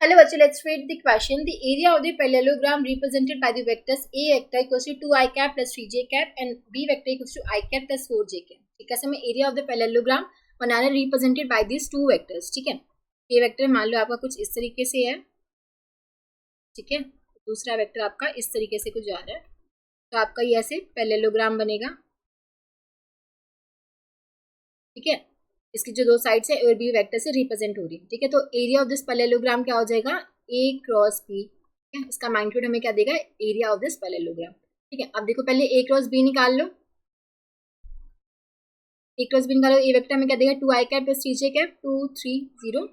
Hello, bachcho, let's read the question. The area of the parallelogram represented by the vectors A vector equals to 2 I cap plus 3 j cap and B vector equals to I cap plus 4 j cap. ठीक है, हमें area of the parallelogram banana represented by this two vectors. ठीक है, ये vector मान लो आपका कुछ इस तरीके से है. ठीक है, दूसरा वेक्टर आपका इस तरीके से कुछ जा रहा है, तो आपका ये ऐसे पैरेललोग्राम बनेगा. ठीक है, इसकी जो दो साइड्स है ए और बी वेक्टर से रिप्रेजेंट हो रही है. ठीक है, तो एरिया ऑफ दिस पैरेललोग्राम क्या हो जाएगा, ए क्रॉस बी. ठीक है, इसका मैग्नीट्यूड हमें क्या देगा, एरिया ऑफ दिस पैरेललोग्राम. ठीक है, अब देखो पहले ए क्रॉस बी निकाल लो. ए क्रॉस बी निकालो, ए वेक्टर में क्या देगा, 2 आई कैप प्लस 3 जे कैप 2 3 0.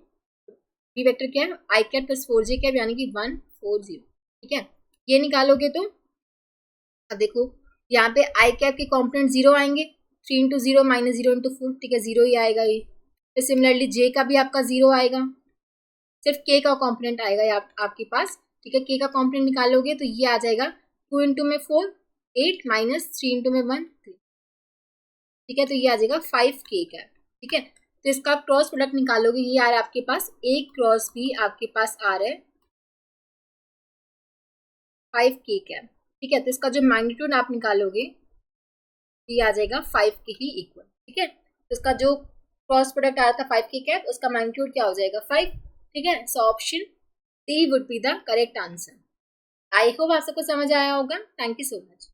बी वेक्टर क्या है, आई कैप प्लस 4 जे कैप यानी कि 1 4 0. ठीक है, ये निकालोगे तो अब देखो यहाँ पे आई कैप के कॉम्पोनेंट 0 आएंगे. 3 इंटू 0 माइनस 0 इंटू 4. ठीक है, 0 ही आएगा ये. फिर सिमिलरली जे का भी आपका 0 आएगा, सिर्फ के का कॉम्पोनेंट आएगा आपके पास. ठीक है, के का कॉम्पोनेंट निकालोगे तो ये आ जाएगा 2 इंटू में 4 8 माइनस 3 इंटू में 1 3. ठीक है, तो ये आ जाएगा 5 के कैप. ठीक है, तो इसका क्रॉस प्रोडक्ट निकालोगे, ये आ रहा है आपके पास ए क्रॉस बी आपके पास आ रहा है 5 के कैप. ठीक है, तो इसका जो मैग्नीट्यूड आप निकालोगे ये आ जाएगा 5 के ही इक्वल. ठीक है, तो इसका जो क्रॉस प्रोडक्ट आ रहा था 5 के कैप, उसका मैग्नीट्यूड क्या हो जाएगा 5. ठीक है, so option D would be the correct answer. I hope आप सबको समझ आया होगा. Thank you so much.